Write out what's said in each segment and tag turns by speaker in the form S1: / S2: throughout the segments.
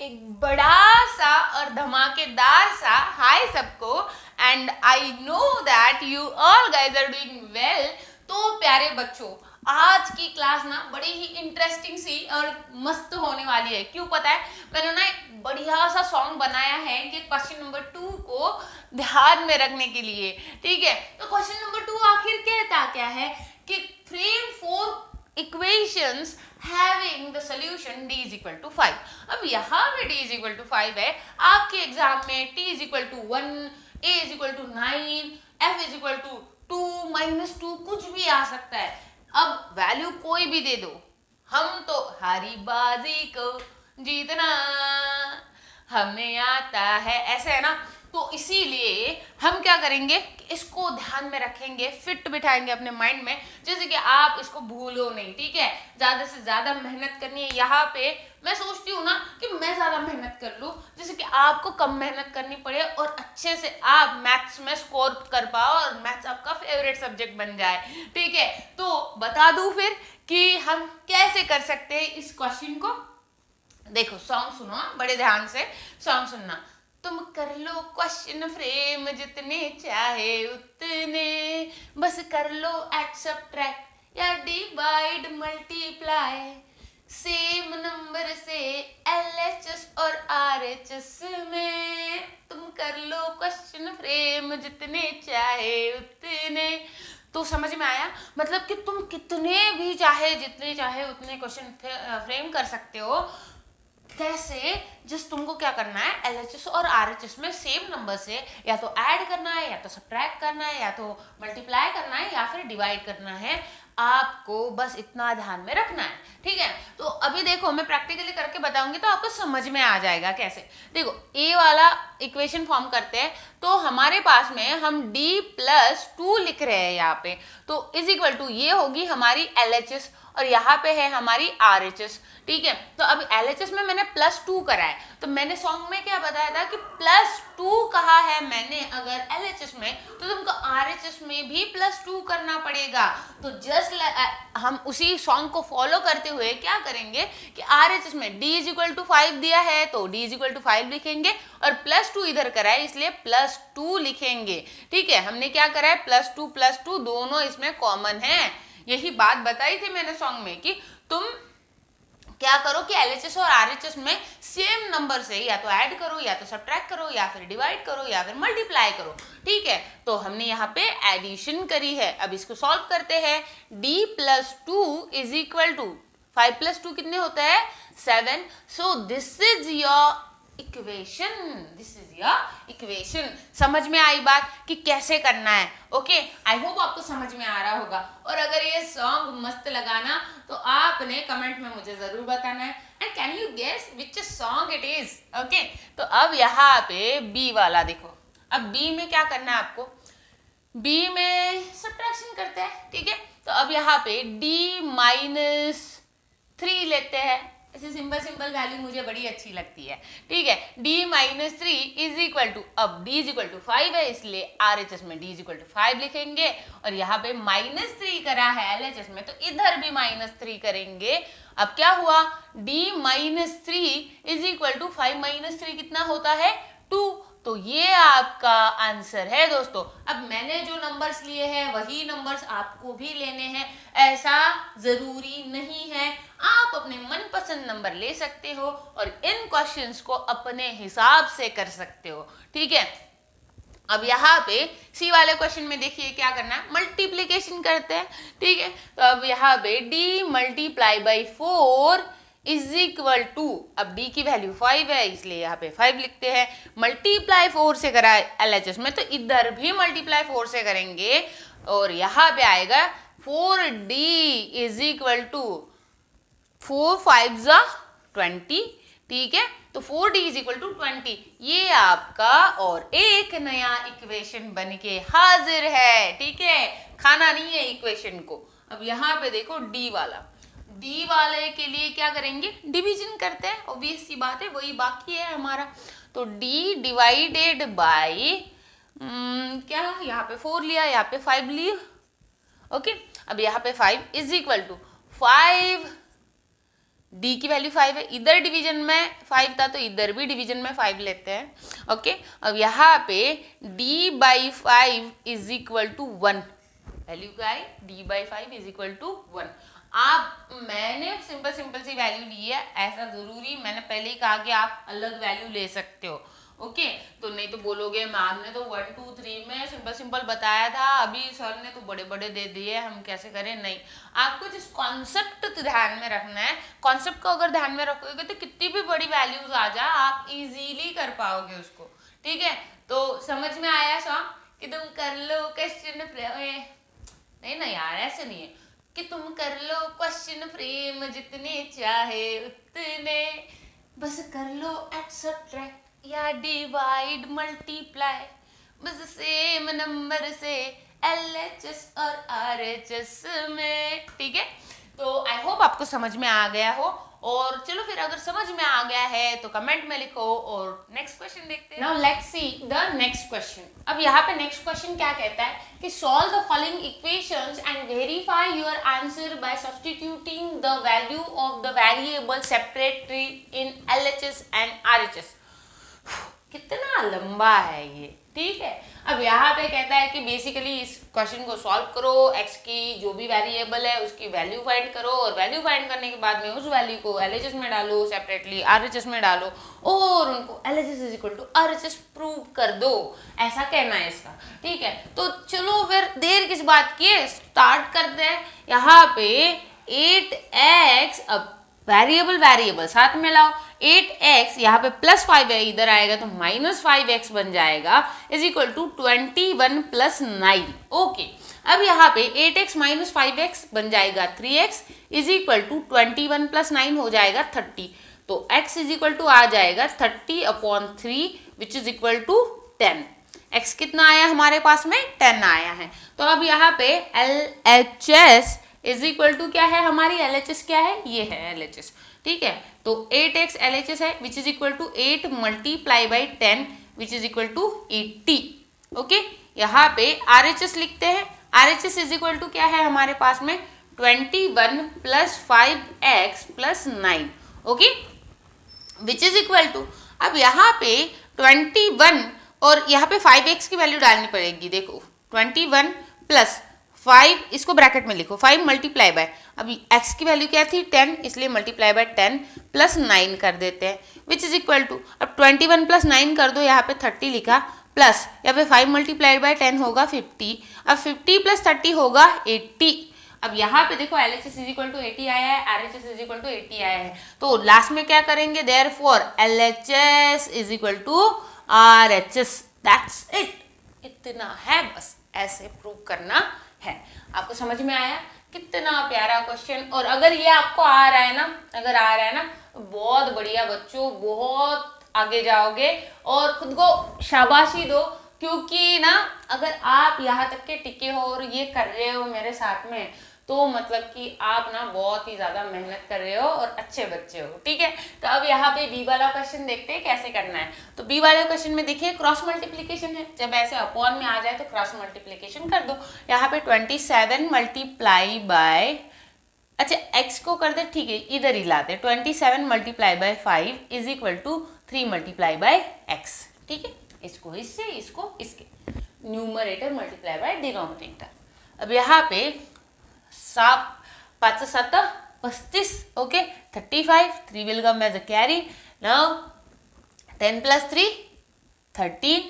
S1: एक बड़ा सा और धमाकेदार सा हाय सबको। And I know that you all guys are doing well. तो प्यारे बच्चों, आज की क्लास ना बड़ी ही इंटरेस्टिंग सी और मस्त होने वाली है। क्यों पता है? मैंने ना एक बढ़िया सा सॉन्ग बनाया है कि क्वेश्चन नंबर 2 को ध्यान में रखने के लिए। ठीक है, तो क्वेश्चन नंबर 2 आखिर कहता क्या है कि frame 4 equations having the solution d is equal to 5। अब यहाँ पे d is equal to 5 है, आपके एग्जाम में t is equal to 1, a is equal to 9, f is equal to 2, -2 कुछ भी आ सकता है। अब वैल्यू कोई भी दे दो, हम तो हारी बाजी को जीतना हमें आता है, ऐसे है ना। तो इसीलिए हम क्या करेंगे कि इसको ध्यान में रखेंगे, फिट बिठाएंगे अपने माइंड में, जैसे कि आप इसको भूलो नहीं। ठीक है, ज्यादा से ज्यादा मेहनत करनी है। यहाँ पे मैं सोचती हूँ ना कि मैं ज्यादा मेहनत कर लूँ, जैसे कि आपको कम मेहनत करनी पड़े और अच्छे से आप मैथ्स में स्कोर कर पाओ और मैथ्स आपका फेवरेट सब्जेक्ट बन जाए। ठीक है, तो बता दूं फिर कि हम कैसे कर सकते हैं इस क्वेश्चन को। देखो सॉन्ग सुनो बड़े ध्यान से, सॉन्ग सुनना। तुम कर लो क्वेश्चन फ्रेम जितने चाहे उतने, बस कर लो ऐड सब्ट्रैक्ट या डिवाइड मल्टीप्लाई, सेम नंबर से एलएचएस और आरएचएस में। तुम कर लो क्वेश्चन फ्रेम जितने चाहे उतने। तो समझ में आया? मतलब कि तुम कितने भी चाहे जितने चाहे उतने क्वेश्चन फ्रेम कर सकते हो। कैसे? जिस तुमको क्या करना है, एलएचएस और आरएचएस में सेम नंबर से या तो ऐड करना है, या तो सब्ट्रैक्ट करना है, या तो मल्टीप्लाई करना है, या फिर डिवाइड करना है। आपको बस इतना ध्यान में रखना है। ठीक है, तो अभी देखो मैं प्रैक्टिकली करके बताऊंगी तो आपको समझ में आ जाएगा कैसे। देखो ए वाला इक्वेशन फॉर्म करते हैं, तो हमारे पास में हम d+2 लिख रहे हैं यहाँ पे, तो इज इक्वल टू ये होगी हमारी एलएचएस और यहाँ पे है हमारी आरएचएस। ठीक है, तो अब एलएचएस में मैंने +2 करा है, तो मैंने सॉन्ग में क्या बताया था कि +2 कहा है मैंने अगर एलएचएस में, तो तुमको आरएचएस में भी +2 करना पड़ेगा। तो जस्ट हम उसी सॉन्ग को फॉलो करते हुए क्या करेंगे कि आरएचएस में d इज इक्वल टू 5 दिया है तो d इज इक्वल टू 5 लिखेंगे, और +2 इधर करा है इसलिए +2 लिखेंगे। ठीक है, हमने क्या करा है, +2 दोनों इसमें कॉमन है। यही बात बताई थी मैंने सॉन्ग में कि तुम क्या करो कि एलएचएस और आरएचएस में सेम नंबर से या तो ऐड करो, या तो सब्ट्रैक्ट करो, या फिर डिवाइड करो, या फिर मल्टीप्लाई करो। ठीक है, तो हमने यहाँ पे एडिशन करी है। अब इसको सॉल्व करते हैं। d+2 इज इक्वल टू 5 + 2 कितने होता है, 7। So this is your equation, this is your equation. समझ में आई बात कि कैसे करना है? ओके, आई होप आपको समझ में आ रहा होगा। और अगर ये सॉन्ग मस्त लगा ना तो आपने कमेंट में मुझे जरूर बताना है। And can you guess which song it is? Okay, तो अब यहाँ पे बी वाला देखो। अब बी में क्या करना है आपको, बी में सब्ट्रैक्शन करते हैं। ठीक है, तो अब यहाँ पे d-3 लेते हैं। ऐसे सिंपल सिंपल वैल्यू मुझे बड़ी अच्छी लगती है। ठीक है, d-3 इज इक्वल टू, अब d इज इक्वल टू 5 है इसलिए आरएचएस में d इज इक्वल टू 5 लिखेंगे, और यहाँ पे -3 करा है एलएचएस में तो इधर भी -3 करेंगे। अब क्या हुआ, d-3 इज इक्वल टू 5 - 3 कितना होता है, 2। तो ये आपका आंसर है दोस्तों। अब मैंने जो नंबर्स लिए हैं वही नंबर्स आपको भी लेने हैं, ऐसा जरूरी नहीं है। आप अपने मनपसंद नंबर ले सकते हो और इन क्वेश्चंस को अपने हिसाब से कर सकते हो। ठीक है, अब यहाँ पे सी वाले क्वेश्चन में देखिए क्या करना है, मल्टीप्लीकेशन करते हैं। ठीक है, तो अब यहाँ पे d×4 इज इक्वल टू, अब d की वैल्यू 5 है इसलिए यहाँ पे 5 लिखते हैं, मल्टीप्लाई 4 से करा एलएचएस में तो इधर भी मल्टीप्लाई 4 से करेंगे, और यहाँ पे आएगा 4d इज इक्वल टू 4 5 20। ठीक है, तो 4d इज इक्वल टू 20। ये आपका और एक नया इक्वेशन बन के हाजिर है। ठीक है, खाना नहीं है इक्वेशन को। अब यहाँ पे देखो d वाले के लिए क्या करेंगे, डिवीजन करते हैं, ऑब्वियस सी बात है, वही बाकी है हमारा। तो d डिवाइडेड बाई क्या, यहाँ पे 4 लिया, यहाँ पे 5 लिया। ओके, अब यहाँ पे 5 इज इक्वल टू 5 डी की वैल्यू 5 है, इधर डिवीजन में 5 था तो इधर भी डिवीजन में 5 लेते हैं। ओके, अब यहाँ पे d by 5 is equal to 1, value क्या है, d by 5 is equal to 1। आप मैंने सिंपल सी वैल्यू ली है, ऐसा जरूरी मैंने पहले ही कहा कि आप अलग वैल्यू ले सकते हो। ओके, तो नहीं तो बोलोगे मैम ने तो 1 2 3 में सिंपल बताया था, अभी सर ने तो बड़े दे दिए, हम कैसे करें। नहीं, आपको जिस कॉन्सेप्ट ध्यान में रखना है, कॉन्सेप्ट को अगर ध्यान में रखोगे तो कितनी भी बड़ी वैल्यूज आ जा आप इजीली कर पाओगे उसको। ठीक है, तो समझ में आया सॉन्ग कि तुम कर लो क्वेश्चन, नहीं यार ऐसे नहीं है कि तुम कर लो क्वेश्चन फ्रेम जितने चाहे उतने, बस कर लो एक्सेट्रैक्ट या डिवाइड मल्टीप्लाई, बस सेम नंबर से LHS और RHS में। ठीक है, तो आई होप आपको समझ में आ गया हो। और चलो फिर अगर समझ में आ गया है तो कमेंट में लिखो और नेक्स्ट क्वेश्चन देखते हैं। Now let's see the next question. अब यहाँ पे नेक्स्ट क्वेश्चन क्या कहता है कि solve the following equations and verify your answer by substituting the value of the variable separately in LHS and RHS। कितना लंबा है ये। ठीक है, अब यहाँ पे कहता है कि बेसिकली इस क्वेश्चन को सॉल्व करो, x की जो भी वेरिएबल है उसकी वैल्यू फाइंड करो और वैल्यू फाइंड करने के बाद में उस वैल्यू को LHS में डालो, सेपरेटली RHS में डालो और उनको LHS is equal to RHS prove कर दो, ऐसा कहना है इसका। ठीक है, तो चलो फिर देर किस बात की है, स्टार्ट करते हैं। यहाँ पे 8x, अब वेरिएबल साथ में लाओ, 8x यहाँ पे प्लस 5 है, इधर आएगा तो माइनस 5x बन जाएगा, is equal to 21 plus 9। Okay, अब यहाँ पे 8x माइनस 5x बन जाएगा 3x, is equal to 21 plus 9 हो जाएगा 30। तो x इज इक्वल टू आ जाएगा 30/3 which is equal to 10। x कितना आया हमारे पास में, 10 आया है। तो अब यहाँ पे LHS इज इक्वल टू क्या है, हमारी LHS क्या है, ये है LHS। ठीक है, तो 8x LHS है which is equal to 8 multiply by 10 which is equal to 80। Okay, यहाँ पे RHS लिखते हैं, RHS इज इक्वल टू क्या है हमारे पास में 21 plus 5x plus 9। Okay, which is equal to, अब यहाँ पे 21 और यहाँ पे 5x की वैल्यू डालनी पड़ेगी। देखो 21 प्लस 5, इसको ब्रैकेट में लिखो, 5 मल्टीप्लाई बाय, अभी x की वैल्यू क्या थी 10, इसलिए मल्टीप्लाई बाय 10 प्लस 9 कर देते हैं विच इज इक्वल टू, अब 21 प्लस 9 कर दो, यहाँ पे 30 लिखा, प्लस यहाँ पे 5 मल्टीप्लाई बाय 10 होगा 50, अब 50 प्लस 30 होगा 80। अब यहाँ पे देखो LHS इज इक्वल टू 80 आया है, RHS इज इक्वल टू 80 आया है, तो लास्ट में क्या करेंगे, therefore LHS is equal to RHS, that's it. इतना है, बस ऐसे प्रूव करना है। आपको समझ में आया, कितना प्यारा क्वेश्चन। और अगर ये आपको आ रहा है ना, अगर आ रहा है ना, बहुत बढ़िया बच्चों, बहुत आगे जाओगे और खुद को शाबाशी दो, क्योंकि ना अगर आप यहाँ तक के टिके हो और ये कर रहे हो मेरे साथ में, तो मतलब कि आप ना बहुत ही ज़्यादा मेहनत कर रहे हो और अच्छे बच्चे हो। ठीक है, तो अब यहाँ पे बी वाला क्वेश्चन देखते हैं कैसे करना है। तो बी वाले क्वेश्चन में देखिए क्रॉस मल्टीप्लिकेशन है, जब ऐसे अपॉन में आ जाए तो क्रॉस मल्टीप्लिकेशन कर दो। यहाँ पे 27 मल्टीप्लाई बाय, अच्छा x को कर दे, ठीक है इधर ही लाते, 27 multiply by 5 is equal to 3 multiply by x। ठीक है, इसको इससे, इसको इसके, न्यूमरेटर मल्टीप्लाई बाय डिनोमिनेटर। अब यहाँ पे 5 7 35, okay 35, 3 will come as a carry, now 10 plus 3 13।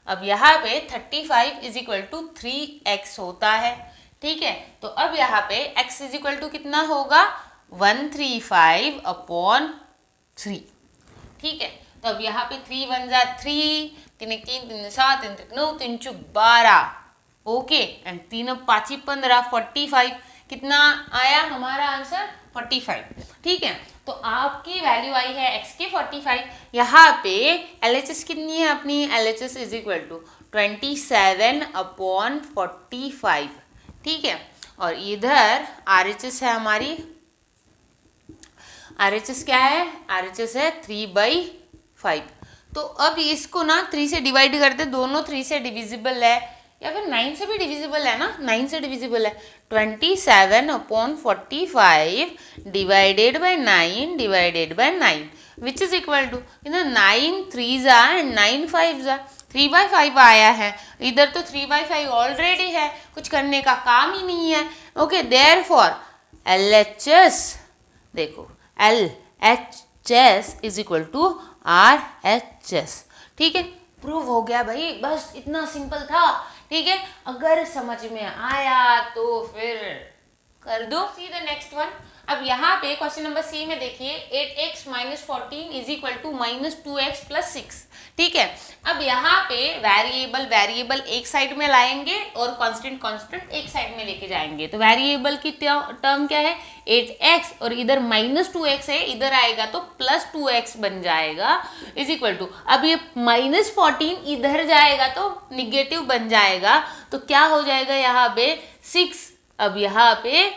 S1: अब यहाँ पे 35 इज इक्वल टू 3x होता है। ठीक है, तो अब यहाँ पे x इज इक्वल टू कितना होगा 135/3। ठीक है, तो अब यहाँ पे 3 1 जा 3, 3 1 3, 3 7, 3 3 9, 3 4 12, ओके, एंड 3 5 15, 45, कितना आया हमारा आंसर 45। ठीक है, तो आपकी वैल्यू आई है x की 45। यहाँ पे LHS कितनी है अपनी, LHS इज इक्वल टू 27/45। ठीक है, और इधर RHS है हमारी, RHS क्या है, RHS है 3/5। तो अब इसको ना 3 से डिवाइड करते, दोनों 3 से डिविजिबल है, या फिर 9 से भी डिविजिबल है ना, 9 से डिविजिबल है। 27/45 divided by 9 divided by 9 which is equal to, 9 3 जा एंड 9 5 जा, 3/5 आया है। इधर तो 3/5 ऑलरेडी है, कुछ करने का काम ही नहीं है। ओके, देयरफॉर LHS, देखो LHS is equal to RHS। ठीक है, प्रूव हो गया भाई, बस इतना सिंपल था। ठीक है, अगर समझ में आया तो फिर कर दो। See the next one. अब यहाँ पे क्वेश्चन नंबर सी में देखिए 8x - 14 is equal to -2x + 6। ठीक है, अब यहाँ पे वेरिएबल एक साइड में लाएंगे और कांस्टेंट एक साइड में लेके जाएंगे। तो वेरिएबल की टर्म क्या है 8x और इधर -2x है, इधर आएगा तो +2x बन जाएगा इज इक्वल टू, अब ये -14 इधर जाएगा तो निगेटिव बन जाएगा, तो क्या हो जाएगा यहाँ पे 6। अब यहाँ पे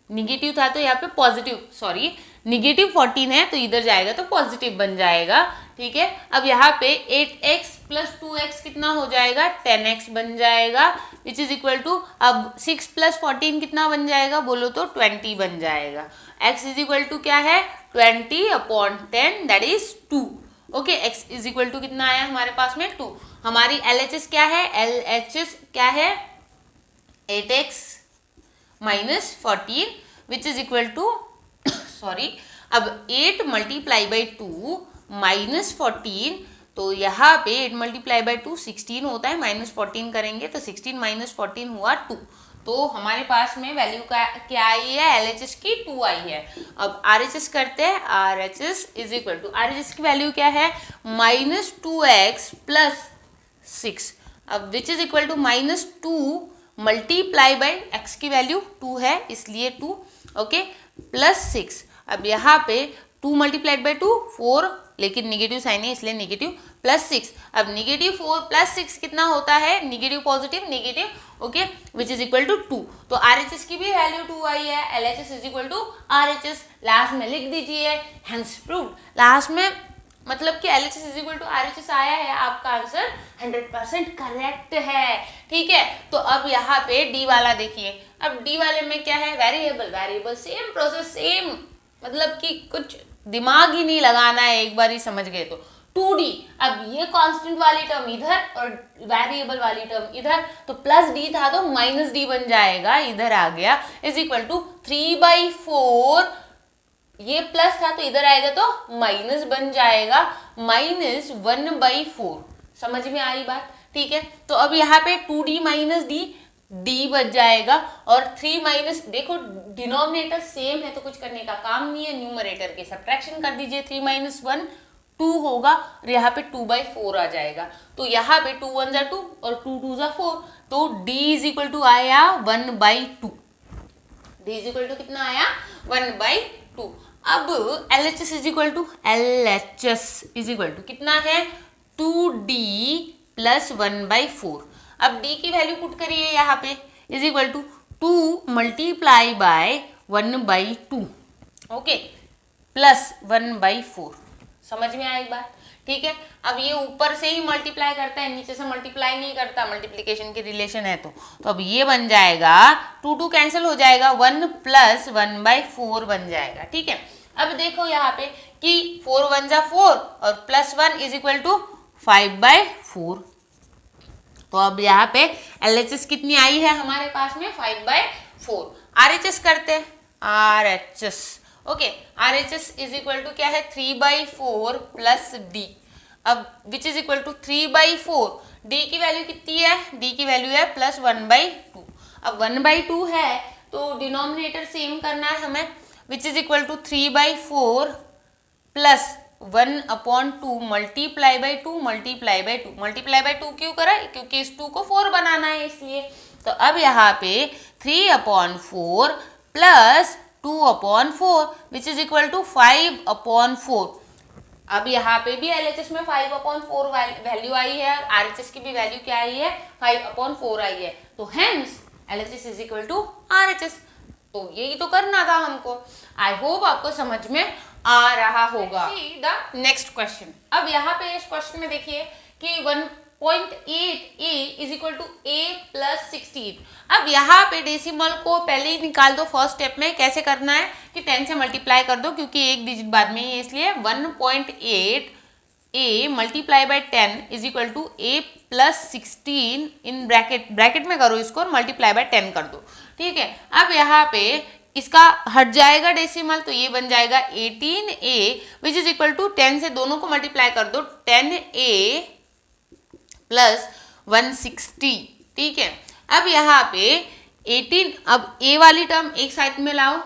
S1: निगेटिव था तो यहाँ पे पॉजिटिव, सॉरी -14 है तो इधर जाएगा तो पॉजिटिव बन जाएगा। ठीक है, अब यहाँ पे 8x + 2x कितना हो जाएगा 10x बन जाएगा विच इज इक्वल टू, अब 6 + 14 कितना बन जाएगा बोलो तो 20 बन जाएगा। x इज इक्वल टू क्या है 20/10 that is 2। Okay, x is equal to कितना आया हमारे पास में 2। हमारी LHS क्या है, LHS क्या है 8x - 14 which is equal to sorry, अब 8 × 2 - 14, तो यहाँ पे 8 × 2 16 होता है, -14 करेंगे तो 16 - 14 हुआ 2। तो हमारे पास में वैल्यू का क्या आई है LHS की 2 आई है। अब RHS करते हैं, RHS is equal to, RHS की वैल्यू क्या है -2x + 6, अब which is equal to -2 multiply by x की वैल्यू 2 है इसलिए 2, ओके, +6। अब यहाँ पे 2 × 2 4, लेकिन निगेटिव साइन है इसलिए नेगेटिव +6। अब -4 + 6 कितना होता है negative positive negative, okay, which is equal to 2। तो RHS की भी वैल्यू 2 आई है, LHS is equal to RHS last में लिख दीजिए, हेंस प्रूव्ड। लास्ट में मतलब कि LHS is equal to RHS आया है, आपका आंसर 100% करेक्ट है। ठीक है, तो अब यहाँ पे डी वाला देखिए। अब डी वाले में क्या है वेरिएबल सेम प्रोसेस सेम, मतलब कि कुछ दिमाग ही नहीं लगाना है, एक बार ही समझ गए तो 2D। अब ये कांस्टेंट वाली टर्म इधर और वेरिएबल वाली टर्म इधर, तो +D था तो -D बन जाएगा, इधर आ गया इज इक्वल टू 3/4, ये प्लस था तो इधर आएगा तो माइनस बन जाएगा -1/4। समझ में आई बात? ठीक है, तो अब यहाँ पे 2D - D, D बच जाएगा और 3 देखो डिनोमिनेटर सेम है तो कुछ करने का काम नहीं है, न्यूमरेटर के सब्ट्रैक्शन कर दीजिए, 3 - 1 2 होगा और यहाँ पे 2/4 आ जाएगा। तो यहाँ पे 2 1 जा 2 और 2 2 जा 4, तो D इज इक्वल टू आया 1/2। D इज इक्वल टू कितना आया 1/2। अब LHS इज इक्वल टू कितना है 2D + 1/4। अब D की वैल्यू पुट करिए यहाँ पे is equal to 2 × 1/2, okay, plus 1/4। समझ में आई बात? ठीक है, अब ये ऊपर से ही मल्टीप्लाई करता है, नीचे से मल्टीप्लाई नहीं करता, मल्टीप्लिकेशन की रिलेशन है तो अब ये बन जाएगा 2 2 कैंसिल हो जाएगा, 1 + 1/4 बन जाएगा। ठीक है, अब देखो यहाँ पे कि 4 1 जा 4 और +1 इज इक्वल टू 5/4। तो अब यहाँ पे LHS कितनी आई है हमारे पास में 5/4। RHS करते हैं, RHS, okay, RHS is equal to क्या है 3/4 + D, अब which is equal to 3/4। D की वैल्यू कितनी है, D की वैल्यू है +1/2। अब 1/2 है तो डिनोमिनेटर सेम करना है हमें, which is equal to 3/4 + 1/2 multiply by 2 क्यों करा, क्योंकि इस 2 को 4 बनाना है इसलिए। तो अब यहाँ पे 3/4 + 2/4 विच इज इक्वल टू 5/4। अब यहाँ पे भी LHS में 5/4 वैल्यू आई है और RHS की भी वैल्यू क्या आई है 5/4 आई है, तो hence LHS is equal to RHS। तो यही तो करना था हमको। आई होप आपको समझ में आ रहा होगा। The next question. अब यहाँ पे इस क्वेश्चन में देखिए कि 0.8 a is equal to a plus 16। अब यहाँ पे डेसिमल को पहले ही निकाल दो फर्स्ट स्टेप में। कैसे करना है कि 10 से मल्टीप्लाई कर दो, क्योंकि एक डिजिट बाद में ही है, इसलिए 1.8 a multiply by 10 is equal to a plus 16 in bracket में करो इसको और मल्टीप्लाई बाय 10 कर दो। ठीक है, अब यहाँ पे इसका हट जाएगा डेसिमल, तो ये बन जाएगा 18a which is equal to 10 से दोनों को मल्टीप्लाई कर दो, 10a प्लस 160। ठीक है, अब यहाँ पे 18, अब a वाली टर्म एक साइड में लाओ,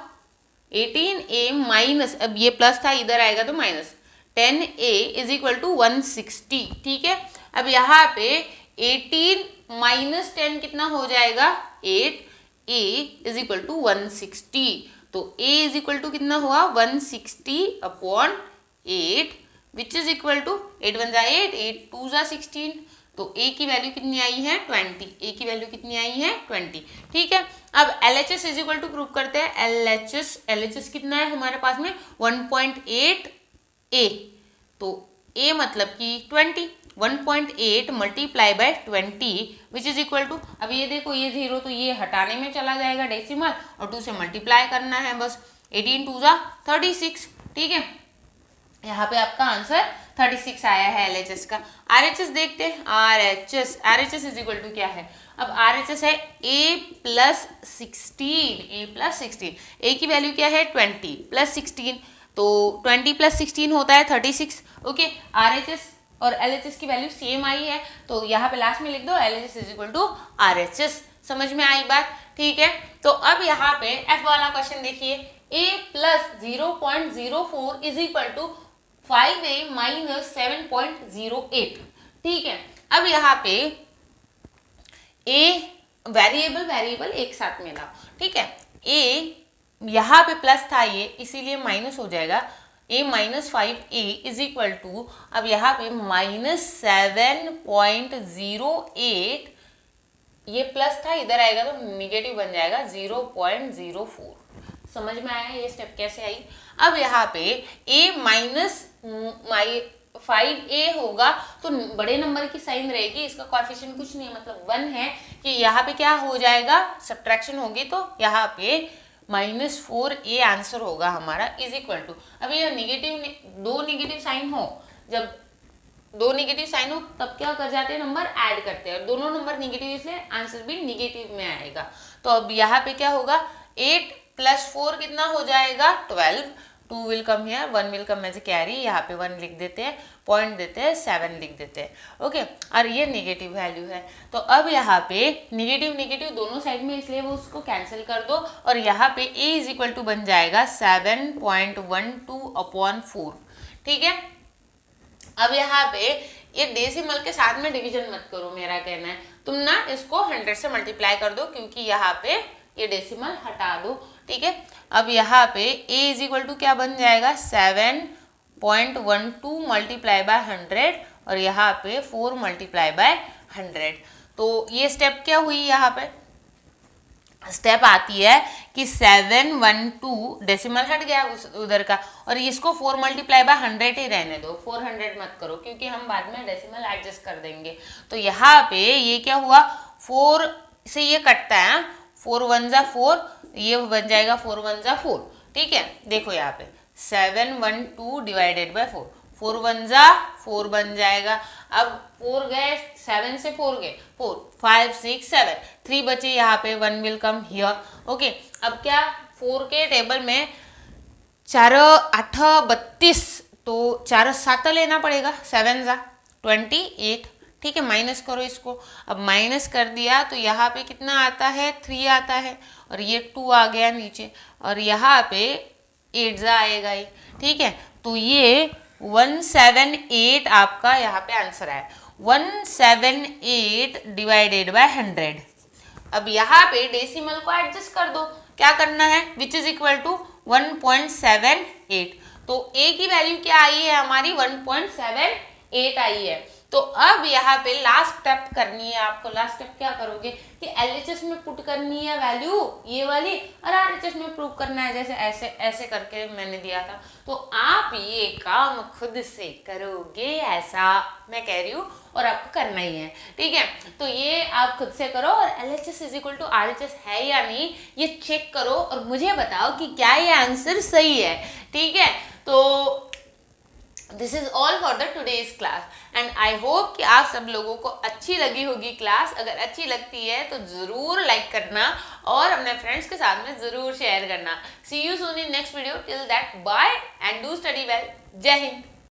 S1: 18a माइनस, अब ये प्लस था इधर आएगा तो minus, 10a is equal to 160। ठीक है, अब यहाँ पे 18 माइनस 10 कितना हो जाएगा 8, a इज इक्वल टू 160। तो a इज इक्वल टू कितना हुआ 160 upon 8 which is equal to 8 one जा 8, 8 टू जा 16। तो a की वैल्यू कितनी आई है 20, a की वैल्यू कितनी आई है 20। ठीक है, अब LHS is equal to prove करते हैं। LHS कितना है हमारे पास में 1.8 a, तो a मतलब कि 20, 1.8 multiply by 20 which is equal to, अब ये देखो ये 0 तो ये हटाने में चला जाएगा डेसिमल और 2 से मल्टीप्लाई करना है बस, 18 टू जा 36। ठीक है, यहाँ पे आपका आंसर 36 आया है LHS का। RHS देखते हैं, RHS इज इक्वल टू क्या है, अब RHS है a प्लस 16, a की वैल्यू क्या है 20 प्लस 16, तो 20 प्लस 16 होता है 36। ओके, RHS और LHS की वैल्यू सेम आई है, तो यहाँ पे लास्ट में लिख दो LHS is equal to RHS। समझ में आई बात। ठीक है, तो अब यहाँ पे F वाला क्वेश्चन देखिए, a plus 0.04 is equal to 5a minus 7.08। ठीक है, अब यहाँ पे a वेरिएबल एक साथ में लाओ। ठीक है, a यहाँ पे प्लस था ये इसीलिए माइनस हो जाएगा, a minus 5a is equal to, अब यहाँ पे माइनस 7.08, ये प्लस था इधर आएगा तो निगेटिव बन जाएगा 0.04। समझ में आया ये स्टेप कैसे आई। अब यहाँ पे a माइनस 5a होगा तो बड़े नंबर की साइन रहेगी, इसका कोएफिशिएंट कुछ नहीं मतलब 1 है, कि यहाँ पे क्या हो जाएगा सब्ट्रैक्शन होगी तो यहाँ पे -4a आंसर होगा हमारा इज इक्वल टू, अब ये दो निगेटिव साइन हो, जब दो निगेटिव साइन हो तब क्या कर जाते हैं नंबर ऐड करते हैं, और दोनों नंबर निगेटिव इसलिए आंसर भी निगेटिव में आएगा। तो अब यहाँ पे क्या होगा 8 प्लस 4 कितना हो जाएगा 12, 2 will come here, 1 will come as a carry, यहाँ पे 1 लिख देते हैं, पॉइंट देते हैं, 7 लिख देते हैं। ओके, और ये नेगेटिव वैल्यू है, तो अब यहाँ पे नेगेटिव दोनों साइड में इसलिए वो उसको कैंसिल कर दो, और यहाँ पे a इज इक्वल टू बन जाएगा 7.12 अपॉन 4। ठीक है, अब यहाँ पे ये डेसिमल के साथ में डिवीजन मत करो, मेरा कहना है तुम ना इसको 100 से मल्टीप्लाई कर दो, क्योंकि यहाँ पे ये डेसिमल हटा दो। ठीक है, अब यहाँ पे a इज इक्वल टू क्या बन जाएगा 7.12 मल्टीप्लाई बाय 100, और यहाँ पे 4 मल्टीप्लाई बाय 100। तो ये स्टेप क्या हुई, यहाँ पे स्टेप आती है कि 712 डेसिमल हट गया उधर का, और इसको 4 मल्टीप्लाई बाय 100 ही रहने दो, 400 मत करो, क्योंकि हम बाद में डेसिमल एडजस्ट कर देंगे। तो यहाँ पे ये क्या हुआ 4 से ये कटता है, 4 1 जा 4, ये बन जाएगा 4 1 जा 4। ठीक है, देखो यहाँ पे 712 डिवाइडेड बाय 4, 4 1 जा 4 बन जाएगा। अब 4 गए, 7 से 4 गए, 4 5 6 7, 3 बचे यहाँ पे, 1 विल कम हियर। ओके, अब क्या 4 के टेबल में 4 8 32, तो 4 7 लेना पड़ेगा, 7 जा 28। ठीक है, माइनस करो इसको, अब माइनस कर दिया तो यहाँ पे कितना आता है 3 आता है, और ये 2 आ गया नीचे, और यहाँ पे 8 जा आएगा ये। ठीक है, तो ये 178 आपका यहाँ पे आंसर आया, 178 डिवाइडेड बाय 100। अब यहाँ पे डेसिमल को एडजस्ट कर दो, क्या करना है विच इज इक्वल टू 1.78। तो a की वैल्यू क्या आई है हमारी 1.78 आई है, तो अब यहाँ पे लास्ट स्टेप करनी है आपको। लास्ट स्टेप क्या करोगे कि एलएचएस में पुट करनी है वैल्यू ये वाली और आरएचएस में प्रूव करना है, जैसे ऐसे ऐसे करके मैंने दिया था। तो आप ये काम खुद से करोगे, ऐसा मैं कह रही हूँ, और आपको करना ही है, ठीक है। तो ये आप खुद से करो और LHS is equal to RHS है या नहीं ये चेक करो और मुझे बताओ कि क्या ये आंसर सही है, ठीक है। तो this is all for the today's class and I hope कि आप सब लोगों को अच्छी लगी होगी क्लास। अगर अच्छी लगती है तो ज़रूर लाइक करना और अपने फ्रेंड्स के साथ में ज़रूर शेयर करना। See you soon in next video, till that bye and do study well. जय हिंद।